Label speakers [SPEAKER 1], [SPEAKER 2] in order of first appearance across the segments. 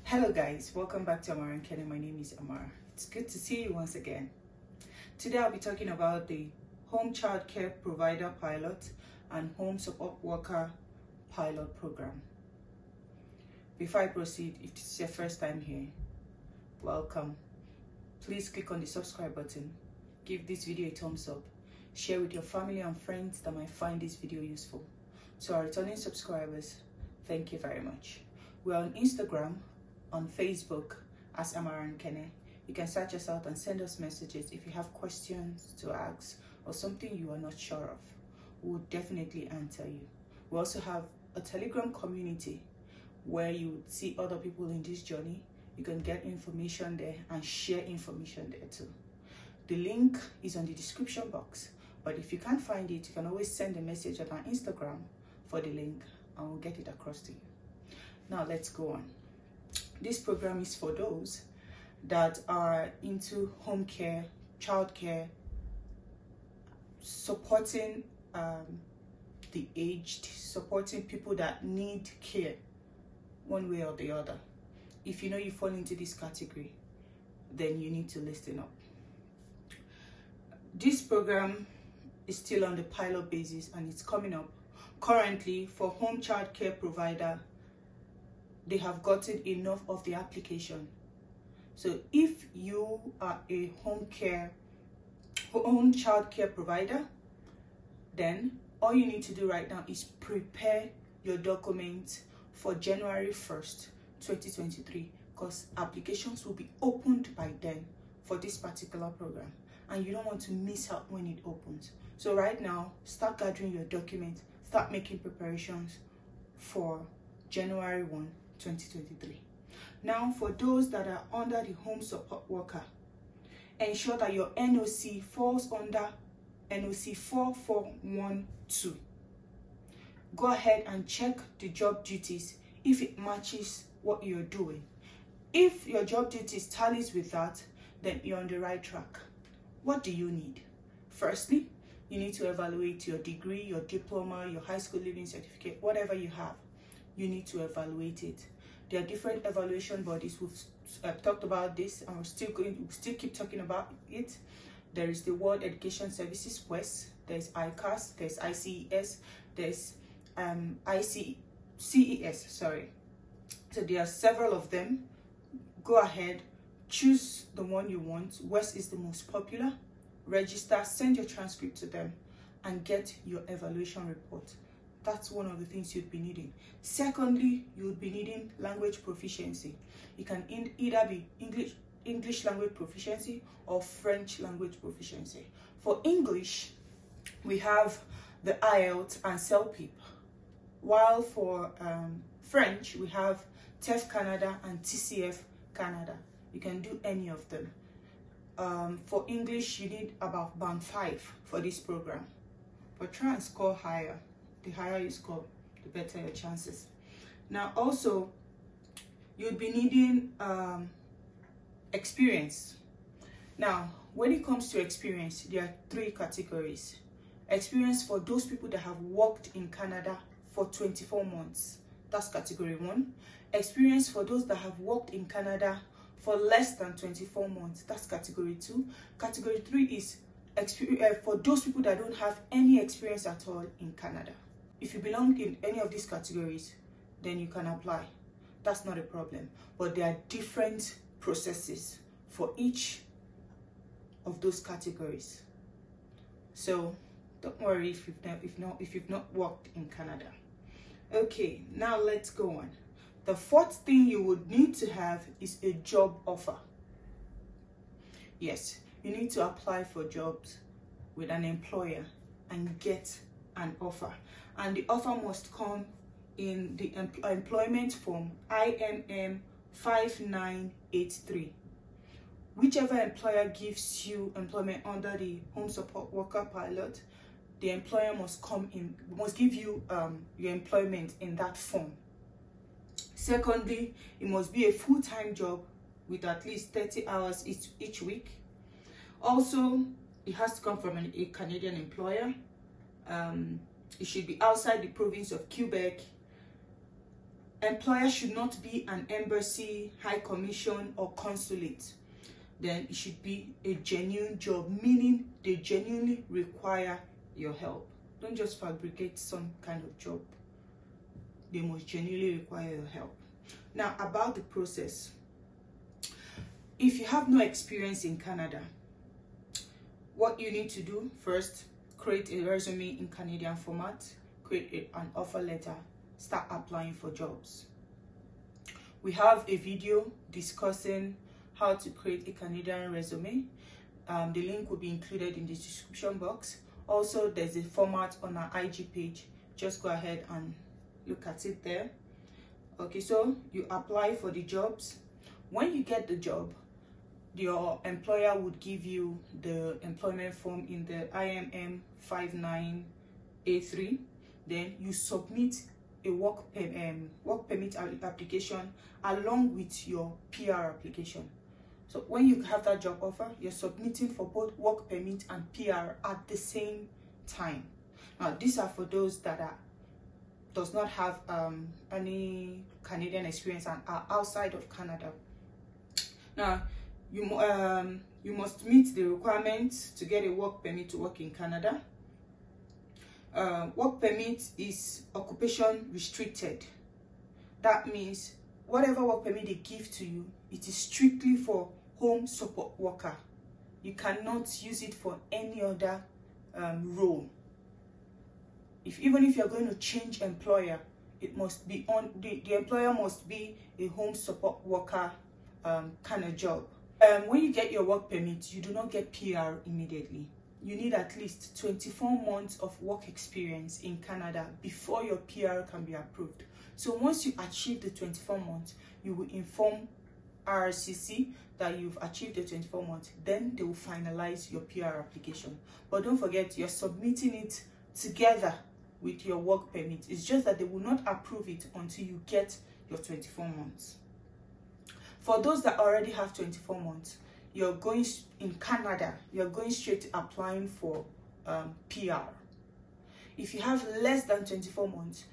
[SPEAKER 1] Hello guys, welcome back to Amara and Kenny. My name is Amara. It's good to see you once again. Today I'll be talking about the Home Child Care Provider Pilot and Home Support Worker Pilot Program. Before I proceed, if this is your first time here, welcome. Please click on the subscribe button, give this video a thumbs up, share with your family and friends that might find this video useful. To our returning subscribers, thank you very much. We're on Instagram, on Facebook as Amara and Kene. You can search us out and send us messages if you have questions to ask or something you are not sure of. We'll definitely answer you. We also have a Telegram community where you would see other people in this journey. You can get information there and share information there too. The link is on the description box, but if you can't find it, you can always send a message on our Instagram for the link and we'll get it across to you. Now let's go on. This program is for those that are into home care, child care, supporting the aged, supporting people that need care one way or the other. If you know you fall into this category, then you need to listen up. This program is still on the pilot basis and it's coming up. Currently, for home child care provider, they have gotten enough of the application. So if you are a home child care provider, then all you need to do right now is prepare your documents for January 1st, 2023, because applications will be opened by then for this particular program, and you don't want to miss out when it opens. So right now, start gathering your documents, start making preparations for January 1, 2023. Now, for those that are under the home support worker, ensure that your NOC falls under NOC 4412. Go ahead and check the job duties if it matches what you're doing. If your job duties tallies with that, then you're on the right track. What do you need? Firstly, you need to evaluate your degree, your diploma, your high school leaving certificate, whatever you have. You need to evaluate it. There are different evaluation bodies. We've talked about this and we'll still keep talking about it. There is the World Education Services WES, there's ICAS, there's ICES, there's ICES, sorry. So there are several of them. Go ahead, choose the one you want. WES is the most popular. Register, send your transcript to them and get your evaluation report. That's one of the things you'd be needing. Secondly, you'll be needing language proficiency. It can either be English language proficiency or French language proficiency. For English, we have the IELTS and CELPIP. While for French, we have TEF Canada and TCF Canada. You can do any of them. For English, you need about band 5 for this program. But try and score higher. The higher you score, the better your chances. Now also, you'll be needing experience. Now, when it comes to experience, there are 3 categories. Experience for those people that have worked in Canada for 24 months. That's category 1. Experience for those that have worked in Canada for less than 24 months. That's category 2. Category 3 is for those people that don't have any experience at all in Canada. If you belong in any of these categories, then you can apply. That's not a problem. But there are different processes for each of those categories. So don't worry if you've not worked in Canada. Okay, now let's go on. The 4th thing you would need to have is a job offer. Yes, you need to apply for jobs with an employer and get an offer. And the offer must come in the employment form INM 5983. Whichever employer gives you employment under the home support worker pilot, the employer must give you your employment in that form. Secondly, it must be a full-time job with at least 30 hours each week. Also, it has to come from a Canadian employer. It should be outside the province of Quebec employer should not be an embassy, high commission, or consulate. Then it should be a genuine job, meaning they genuinely require your help. Don't just fabricate some kind of job. They must genuinely require your help. Now, about the process. If you have no experience in Canada, what you need to do first, create a resume in Canadian format, create an offer letter, start applying for jobs. We have a video discussing how to create a Canadian resume. The link will be included in the description box. Also, there's a format on our IG page. Just go ahead and look at it there. Okay, so you apply for the jobs. When you get the job, your employer would give you the employment form in the IMM 59A3. Then you submit a work permit application along with your PR application. So when you have that job offer, you're submitting for both work permit and PR at the same time. Now, these are for those that does not have any Canadian experience and are outside of Canada. Now, you must meet the requirements to get a work permit to work in Canada. Work permit is occupation restricted. That means whatever work permit they give to you, it is strictly for home support worker. You cannot use it for any other role. Even if you're going to change employer, it must be on the employer must be a home support worker kind of job. When you get your work permit, you do not get PR immediately. You need at least 24 months of work experience in Canada before your PR can be approved. So once you achieve the 24 months, you will inform RRCC that you've achieved the 24 months. Then they will finalize your PR application. But don't forget, you're submitting it together with your work permit. It's just that they will not approve it until you get your 24 months. For those that already have 24 months, you're going in Canada, you're going straight to applying for PR. If you have less than 24 months,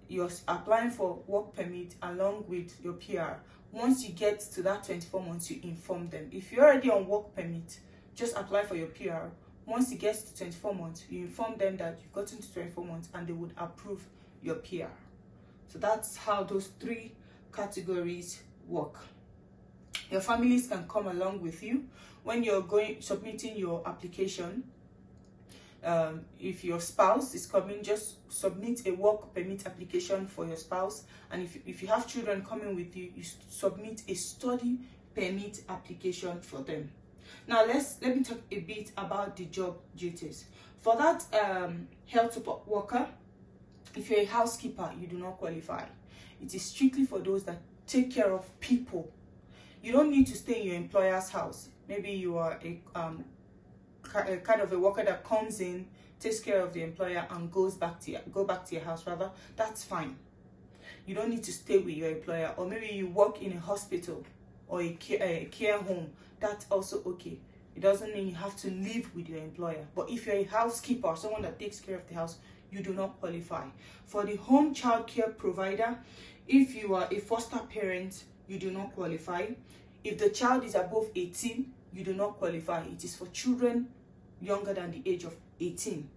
[SPEAKER 1] you're applying for work permit along with your PR. Once you get to that 24 months, you inform them. If you're already on work permit, just apply for your PR. Once it gets to 24 months, you inform them that you've gotten to 24 months and they would approve your PR. So that's how those three categories work. Your families can come along with you when you're submitting your application. If your spouse is coming, just submit a work permit application for your spouse. And if you have children coming with you, you submit a study permit application for them. Now let me talk a bit about the job duties. For that health support worker, if you're a housekeeper, you do not qualify. It is strictly for those that take care of people. You don't need to stay in your employer's house. Maybe you are a kind of a worker that comes in, takes care of the employer, and go back to your house. Rather, that's fine. You don't need to stay with your employer. Or maybe you work in a hospital or a care home. That's also okay. It doesn't mean you have to live with your employer. But if you're a housekeeper or someone that takes care of the house, you do not qualify. For the home child care provider, if you are a foster parent, you do not qualify. If the child is above 18, you do not qualify. It is for children younger than the age of 18.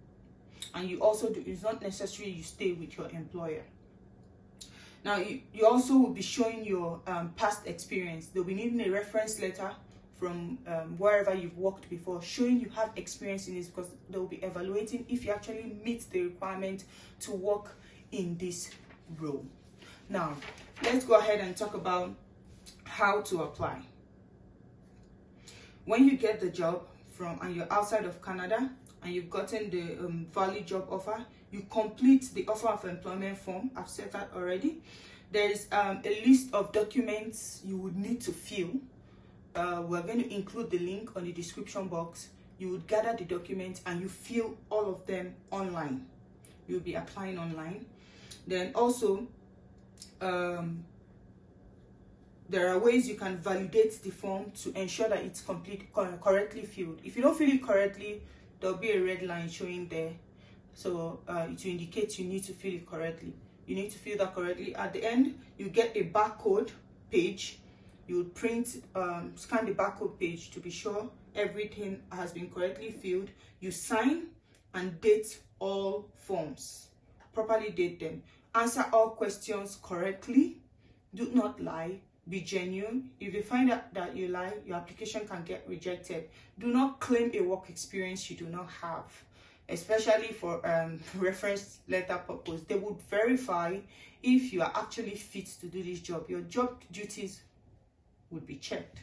[SPEAKER 1] And you also it's not necessary you stay with your employer. Now, you also will be showing your past experience. They'll be needing a reference letter from wherever you've worked before, showing you have experience in this, because they'll be evaluating if you actually meet the requirement to work in this role. Now, let's go ahead and talk about how to apply. When you get the job and you're outside of Canada and you've gotten the valid job offer, you complete the offer of employment form. I've said that already. There is a list of documents you would need to fill. We're going to include the link on the description box. You would gather the documents and you fill all of them online. You'll be applying online. Then also, there are ways you can validate the form to ensure that it's correctly filled. If you don't fill it correctly, there'll be a red line showing there. So it will indicate you need to fill it correctly. You need to fill that correctly. At the end, you get a barcode page. You would print, scan the barcode page to be sure everything has been correctly filled. You sign and date all forms. Properly date them. Answer all questions correctly. Do not lie. Be genuine. If you find out that you lie, your application can get rejected. Do not claim a work experience you do not have, especially for reference letter purpose. They would verify if you are actually fit to do this job. Your job duties would be checked.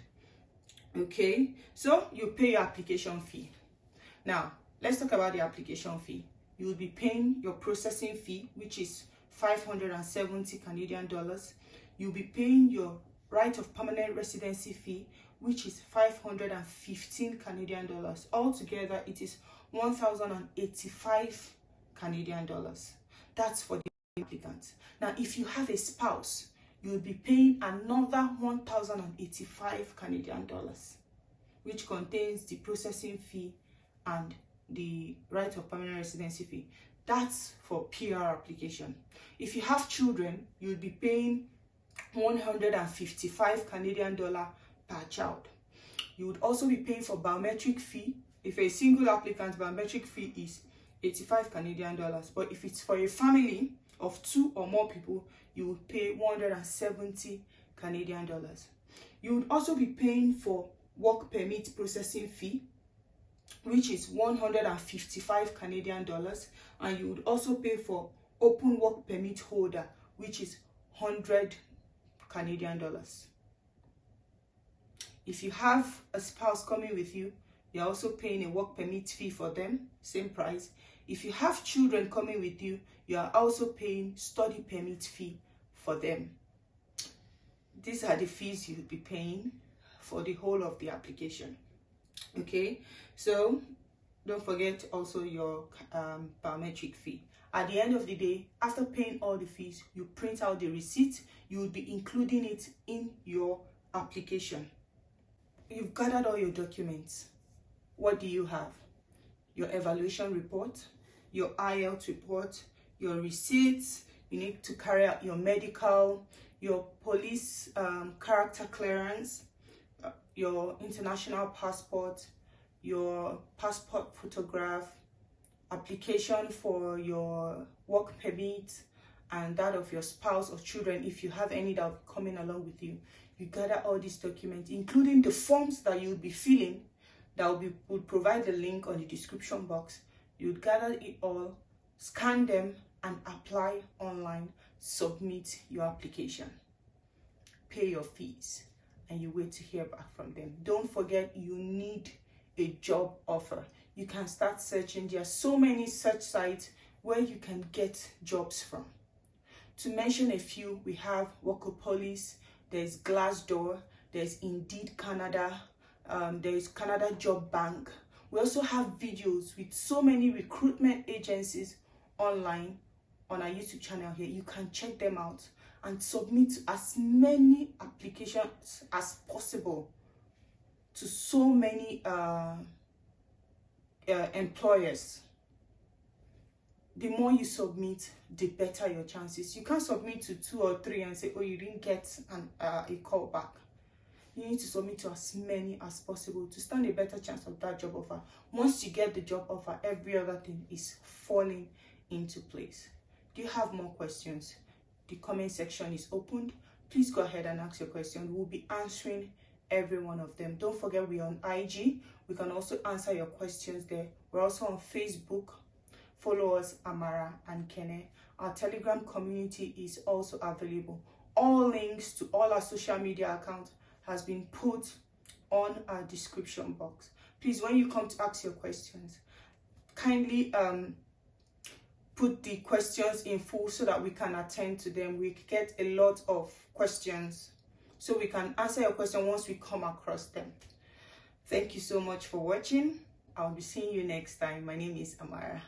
[SPEAKER 1] Okay, so you pay your application fee. Now, let's talk about the application fee. You will be paying your processing fee, which is 570 Canadian dollars. You'll be paying your right of permanent residency fee, which is 515 Canadian dollars. Altogether, it is 1,085 Canadian dollars. That's for the applicant. Now, if you have a spouse, you'll be paying another 1,085 Canadian dollars, which contains the processing fee and the right of permanent residency fee. That's for PR application. If you have children, you'll be paying 155 Canadian dollar per child. You would also be paying for biometric fee. If a single applicant, biometric fee is 85 Canadian dollars. But if it's for a family of 2 or more people, you would pay 170 Canadian dollars. You would also be paying for work permit processing fee, which is 155 Canadian dollars, and you would also pay for open work permit holder, which is 100 Canadian dollars. If you have a spouse coming with you, you're also paying a work permit fee for them, same price. If you have children coming with you, you are also paying study permit fee for them. These are the fees you'll be paying for the whole of the application. Okay, so don't forget also your biometric fee. At the end of the day, after paying all the fees, you print out the receipt. You will be including it in your application. You've gathered all your documents. What do you have? Your evaluation report, your IELTS report, your receipts. You need to carry out your medical, your police character clearance, your international passport, your passport photograph, application for your work permit, and that of your spouse or children if you have any that will be coming along with you. You gather all these documents, including the forms that you'll be filling, that will provide the link on the description box. You would gather it all, scan them, and apply online. Submit your application. Pay your fees, and you wait to hear back from them. Don't forget, you need a job offer. You can start searching. There are so many search sites where you can get jobs from. To mention a few, we have Workopolis, there's Glassdoor, there's Indeed Canada, there's Canada Job Bank. We also have videos with so many recruitment agencies online on our YouTube channel here. You can check them out and submit as many applications as possible to so many employers. The more you submit, the better your chances. You can't submit to 2 or 3 and say, oh, you didn't get a call back. You need to submit to as many as possible to stand a better chance of that job offer. Once you get the job offer, every other thing is falling into place. Do you have more questions? The comment section is opened. Please go ahead and ask your question. We'll be answering every one of them. Don't forget, we're on IG. We can also answer your questions there. We're also on Facebook. Follow us, Amara and Kene. Our Telegram community is also available. All links to all our social media accounts has been put on our description box. Please, when you come to ask your questions, kindly put the questions in full so that we can attend to them. We get a lot of questions, so we can answer your question once we come across them. Thank you so much for watching. I'll be seeing you next time. My name is Amara.